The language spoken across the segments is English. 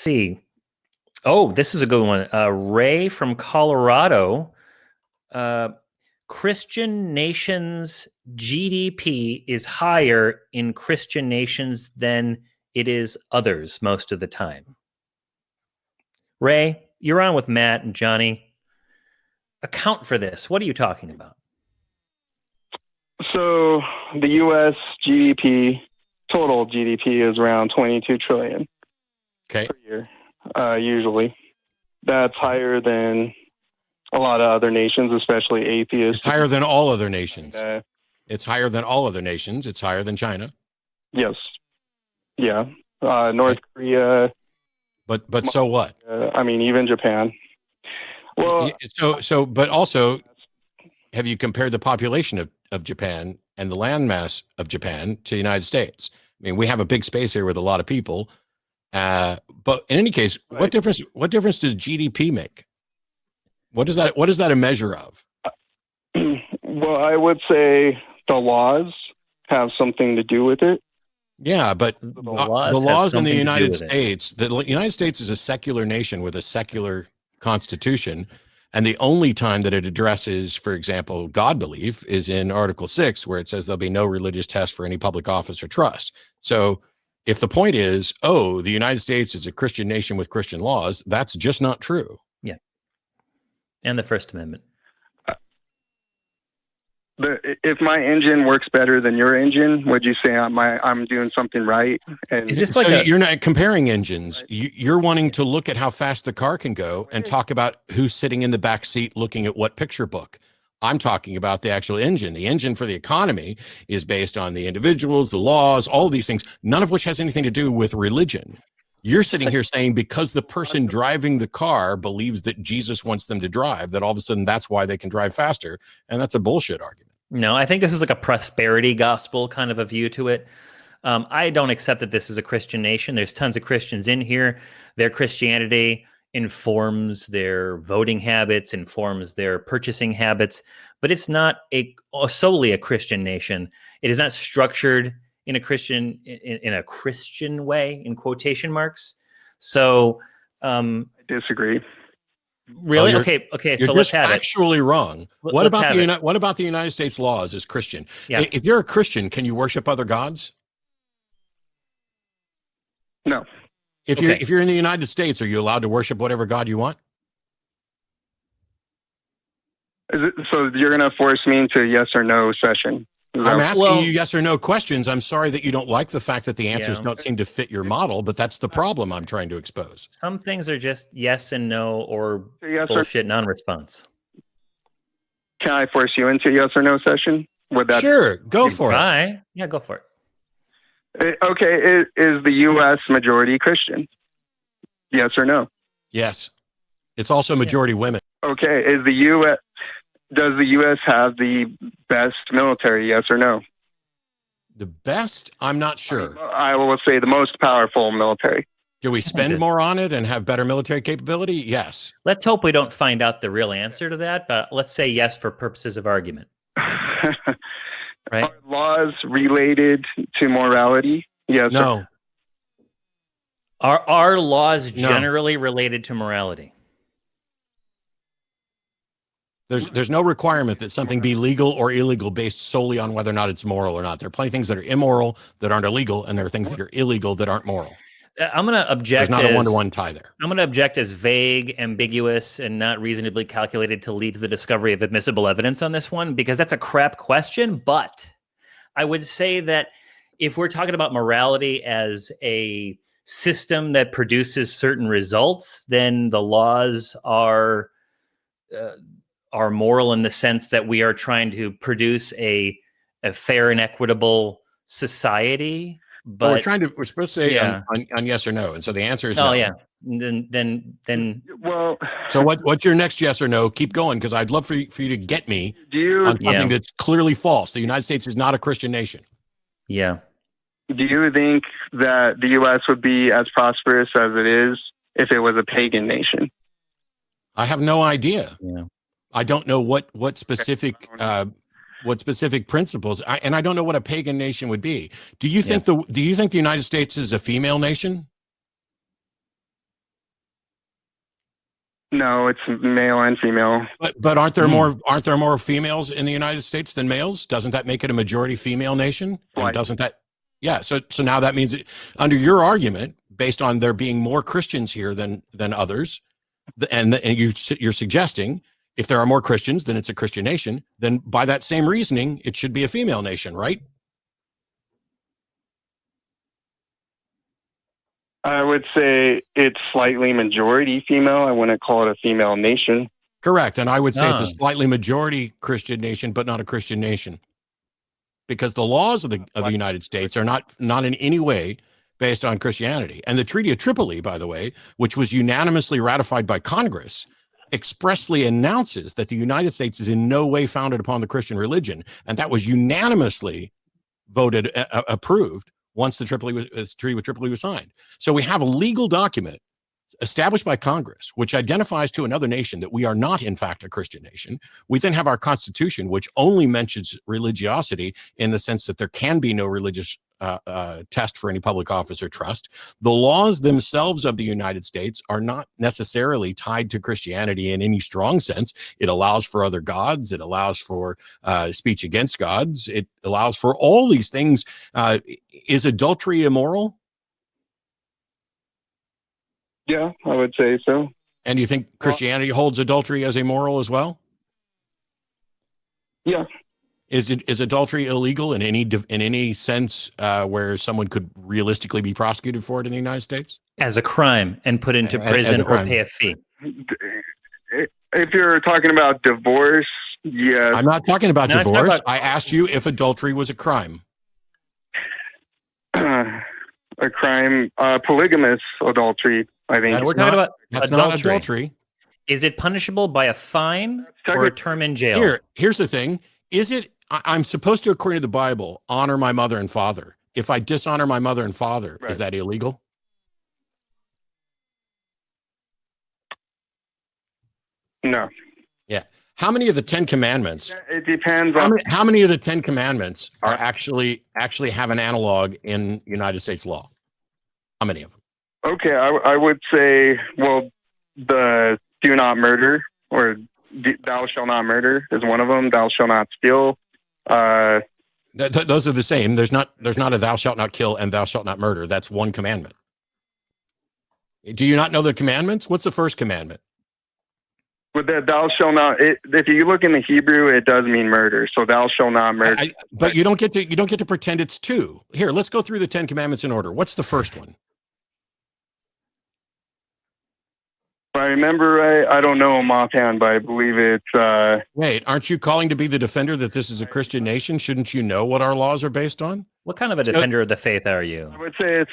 see. Oh, this is a good one. Ray from Colorado. Christian nations' GDP is higher in Christian nations than it is others most of the time. Ray, you're on with Matt and Johnny. Account for this. What are you talking about? So the U.S. GDP, total GDP, is around 22 trillion per year, usually. That's higher than a lot of other nations, especially atheists. It's higher than all other nations. It's higher than all other nations. It's higher than China. Yes. Yeah. North Korea. But so what? I mean, even Japan. Well, but also, have you compared the population of Japan and the landmass of Japan to the United States? I mean, we have a big space here with a lot of people. But in any case, right. What difference does GDP make? What is that a measure of? Well, I would say the laws have something to do with it. Yeah, but the laws in the United States, the United States is a secular nation with a secular constitution. And the only time that it addresses, for example, God belief is in Article 6, where it says there'll be no religious test for any public office or trust. So if the point is, the United States is a Christian nation with Christian laws, that's just not true. Yeah. And the First Amendment. If my engine works better than your engine, would you say I'm doing something right? And is this like you're not comparing engines. You're wanting to look at how fast the car can go and talk about who's sitting in the back seat looking at what picture book. I'm talking about the actual engine. The engine for the economy is based on the individuals, the laws, all of these things, none of which has anything to do with religion. You're sitting here saying because the person driving the car believes that Jesus wants them to drive, that all of a sudden that's why they can drive faster. And that's a bullshit argument. No, I think this is like a prosperity gospel kind of a view to it. I don't accept that this is a Christian nation. There's tons of Christians in here. Their Christianity informs their voting habits, informs their purchasing habits, but it's not solely a Christian nation. It is not structured in a Christian way, in quotation marks. So I disagree. Really? Okay. So let's have it. You're actually wrong. What about the United States laws as Christian? Yeah. If you're a Christian, can you worship other gods? No. If you're in the United States, are you allowed to worship whatever God you want? So you're going to force me into a yes or no session? I'm asking you yes or no questions. I'm sorry that you don't like the fact that the answers don't seem to fit your model, but that's the problem I'm trying to expose. Some things are just yes and no or bullshit non-response. Can I force you into a yes or no session? Sure, go for it. Yeah, go for it. Okay, is the U.S. majority Christian? Yes or no? Yes. It's also majority women. Okay, does the U.S. have the best military, yes or no? The best? I'm not sure. I will say the most powerful military. Do we spend more on it and have better military capability? Yes. Let's hope we don't find out the real answer to that, but let's say yes for purposes of argument. Right? Are laws related to morality? Yes. No. Are laws generally related to morality? There's no requirement that something be legal or illegal based solely on whether or not it's moral or not. There are plenty of things that are immoral that aren't illegal, and there are things that are illegal that aren't moral. I'm going to object. There's not a one-to-one tie there. I'm going to object as vague, ambiguous, and not reasonably calculated to lead to the discovery of admissible evidence on this one, because that's a crap question. But I would say that if we're talking about morality as a system that produces certain results, then the laws are moral in the sense that we are trying to produce a fair and equitable society. But we're supposed to say on yes or no, and so the answer is no. Oh yeah. Then. Well. So what's your next yes or no? Keep going, because I'd love for you to get me on something that's clearly false. The United States is not a Christian nation. Yeah. Do you think that the U.S. would be as prosperous as it is if it was a pagan nation? I have no idea. Yeah. I don't know what specific principles, and I don't know what a pagan nation would be. Do you think the United States is a female nation? No, it's male and female. But aren't there more females in the United States than males? Doesn't that make it a majority female nation? And doesn't that? Yeah. So now that means under your argument, based on there being more Christians here than others, and you're suggesting if there are more Christians, then it's a Christian nation. Then by that same reasoning, it should be a female nation, right? I would say it's slightly majority female. I wouldn't call it a female nation. Correct. And I would say it's a slightly majority Christian nation, but not a Christian nation. Because the laws of the United States are not in any way based on Christianity. And the Treaty of Tripoli, by the way, which was unanimously ratified by Congress, expressly announces that the United States is in no way founded upon the Christian religion. And that was unanimously approved once the Treaty with Tripoli was signed. So we have a legal document established by Congress, which identifies to another nation that we are not, in fact, a Christian nation. We then have our Constitution, which only mentions religiosity in the sense that there can be no religious test for any public office or trust. The laws themselves of the United States are not necessarily tied to Christianity in any strong sense. It allows for other gods. It allows for speech against gods. It allows for all these things. Is adultery immoral? Yeah, I would say so. And you think Christianity holds adultery as immoral as well? Yeah. Is adultery illegal in any sense where someone could realistically be prosecuted for it in the United States? As a crime and put into prison or pay a fee. If you're talking about divorce, yes. I'm not talking about divorce. I asked you if adultery was a crime. A crime, polygamous adultery, I think. We're talking about that's adultery. Not adultery. Is it punishable by a fine or a term in jail? Here's the thing. Is it, I'm supposed to, according to the Bible, honor my mother and father. If I dishonor my mother and father, is that illegal? No. Yeah. How many of the 10 Commandments? It depends on how many of the 10 Commandments are actually have an analog in United States law? How many of them? Okay, I would say, well, the do not murder or thou shalt not murder is one of them. Thou shalt not steal. Those are the same. There's not a thou shalt not kill and thou shalt not murder. That's one commandment. Do you not know the commandments? What's the first commandment? With that, thou shalt not. If you look in the Hebrew, it does mean murder. So thou shalt not murder. But you don't get to pretend it's two. Here, let's go through the 10 Commandments in order. What's the first one? If I remember right, I don't know them offhand, but I believe it's. Wait, aren't you calling to be the defender that this is a Christian nation? Shouldn't you know what our laws are based on? What kind of a defender of the faith are you? I would say it's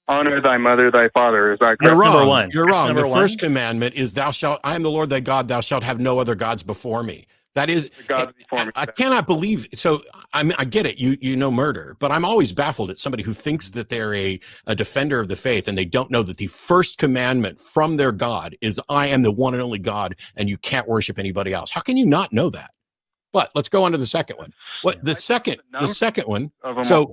honor thy mother, thy father. Is that correct? You're wrong. Number one. You're wrong. The first one. commandment is thou shalt, I am the Lord thy God, thou shalt have no other gods before me. That is, I cannot believe, so I get it, you know murder, but I'm always baffled at somebody who thinks that they're a defender of the faith and they don't know that the first commandment from their God is I am the one and only God and you can't worship anybody else. How can you not know that? But let's go on to the second one. What the second one, so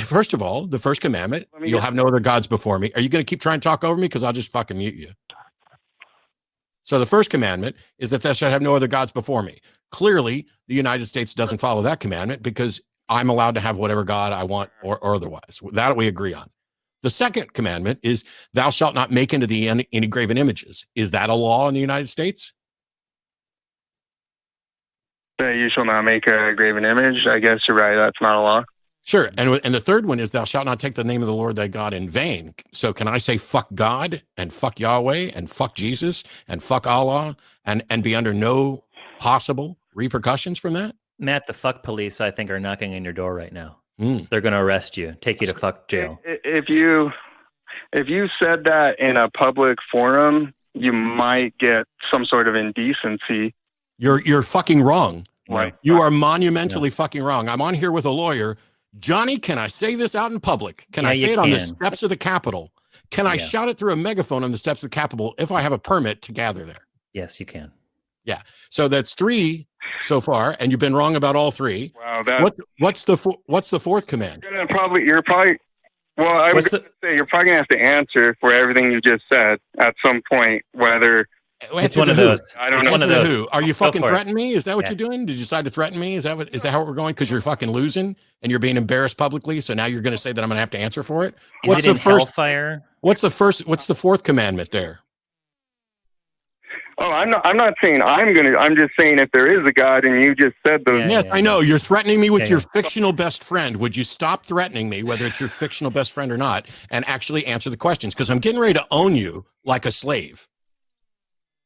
first of all, the first commandment, you'll have no other gods before me. Are you going to keep trying to talk over me? Because I'll just fucking mute you. So the first commandment is that thou shalt have no other gods before me. Clearly, the United States doesn't follow that commandment because I'm allowed to have whatever God I want or otherwise. That we agree on. The second commandment is thou shalt not make into thee any graven images. Is that a law in the United States? You shall not make a graven image. I guess you're right. That's not a law. Sure. And the third one is thou shalt not take the name of the Lord thy God in vain. So can I say fuck God and fuck Yahweh and fuck Jesus and fuck Allah and be under no possible repercussions from that? Matt, the fuck police, I think, are knocking on your door right now. They're going to arrest you, take you to fuck jail. If you said that in a public forum, you might get some sort of indecency. You're fucking wrong. Right. You are monumentally fucking wrong. I'm on here with a lawyer. Johnny, can I say this out in public? Can I say it on the steps of the Capitol? Can I shout it through a megaphone on the steps of the Capitol if I have a permit to gather there? Yes, you can. Yeah. So that's 3 so far, and you've been wrong about all 3. Wow. What's the fourth command? You're probably Well, I was going to say, you're probably going to have to answer for everything you just said at some point, whether... It's one of those. I don't know. One of those. Who? Are you fucking threatening me? Is that what you're doing? Did you decide to threaten me? Is that how we're going? Because you're fucking losing and you're being embarrassed publicly. So now you're going to say that I'm going to have to answer for it. What's the first hellfire? What's the fourth commandment there? Oh, I'm not saying I'm just saying if there is a God and you just said those. Yes, I know. You're threatening me with your fictional best friend. Would you stop threatening me, whether it's your fictional best friend or not, and actually answer the questions? Because I'm getting ready to own you like a slave.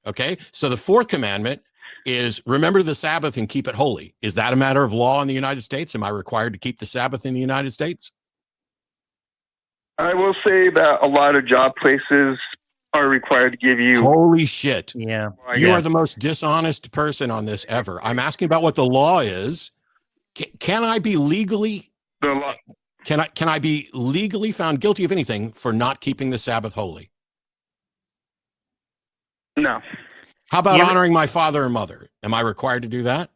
Okay, so the fourth commandment is remember the Sabbath and keep it holy. Is that a matter of law in the United States? Am I required to keep the Sabbath in the United States? I will say that a lot of job places are required to give you... Holy shit. Yeah. You are the most dishonest person on this ever. I'm asking about what the law is. Can I be legally... Can I be legally found guilty of anything for not keeping the Sabbath holy? No. How about honoring my father and mother? Am I required to do that?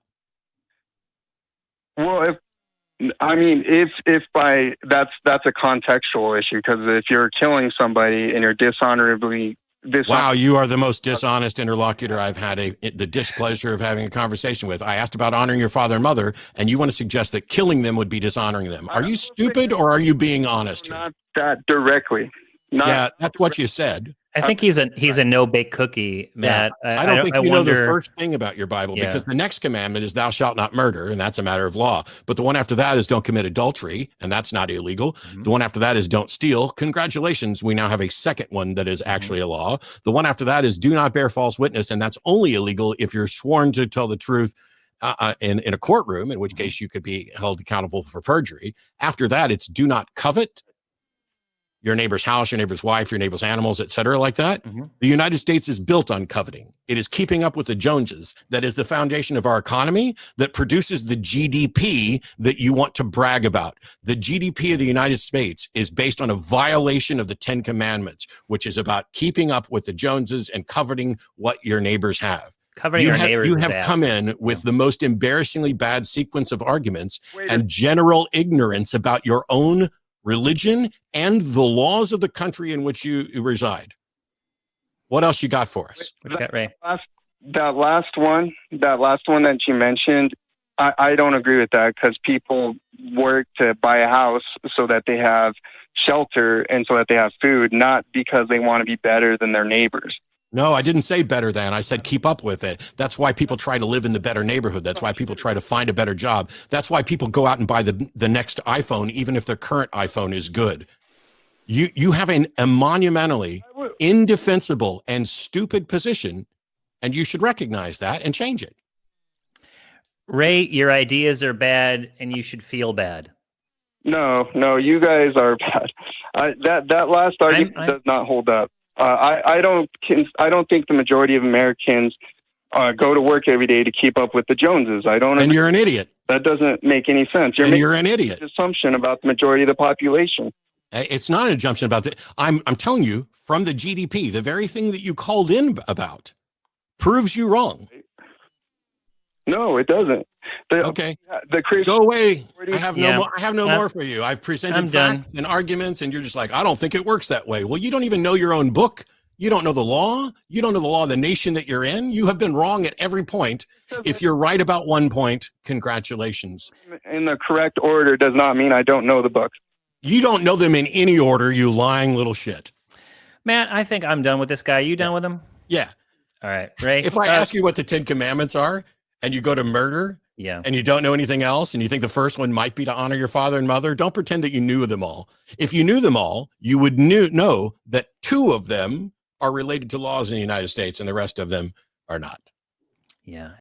Well, if that's a contextual issue, because if you're killing somebody and you're dishonorably... Wow, you are the most dishonest interlocutor I've had the displeasure of having a conversation with. I asked about honoring your father and mother, and you want to suggest that killing them would be dishonoring them. Are you stupid or are you being honest here? Not that directly. Yeah, that's what you said. I think he's a no-bake cookie, Matt. Yeah. I don't think you know the first thing about your Bible, because the next commandment is thou shalt not murder, and that's a matter of law. But the one after that is don't commit adultery, and that's not illegal. Mm-hmm. The one after that is don't steal. Congratulations, we now have a second one that is actually a law. The one after that is do not bear false witness, and that's only illegal if you're sworn to tell the truth in a courtroom, in which case you could be held accountable for perjury. After that, it's do not covet your neighbor's house, your neighbor's wife, your neighbor's animals, etc., like that. Mm-hmm. The United States is built on coveting. It is keeping up with the Joneses. That is the foundation of our economy that produces the GDP that you want to brag about. The GDP of the United States is based on a violation of the 10 Commandments, which is about keeping up with the Joneses and coveting what your neighbors have. You have come in with the most embarrassingly bad sequence of arguments and general ignorance about your own religion and the laws of the country in which you reside. What else you got for us? What you got, Ray? That last one that you mentioned, I don't agree with that, because people work to buy a house so that they have shelter and so that they have food, not because they want to be better than their neighbors. No, I didn't say better than. I said keep up with it. That's why people try to live in the better neighborhood. That's why people try to find a better job. That's why people go out and buy the next iPhone, even if their current iPhone is good. You have a monumentally indefensible and stupid position, and you should recognize that and change it. Ray, your ideas are bad, and you should feel bad. No, you guys are bad. That last argument does not hold up. I don't think the majority of Americans go to work every day to keep up with the Joneses. And you're an idiot. That doesn't make any sense. You're an idiot. Assumption about the majority of the population. It's not an assumption about that. I'm telling you, from the GDP, the very thing that you called in about proves you wrong. No, it doesn't. Okay. Go away. I have no more. I have no more for you. I've presented facts and arguments, and you're just like, I don't think it works that way. Well, you don't even know your own book. You don't know the law. You don't know the law of the nation that you're in. You have been wrong at every point. If you're right about one point, congratulations. In the correct order does not mean I don't know the book. You don't know them in any order, you lying little shit. Matt, I think I'm done with this guy. You done with him? Yeah. All right, Ray. If I ask you what the 10 Commandments are, and you go to murder, and you don't know anything else, and you think the first one might be to honor your father and mother, don't pretend that you knew them all. If you knew them all, you would know that 2 of them are related to laws in the United States, and the rest of them are not. Yeah.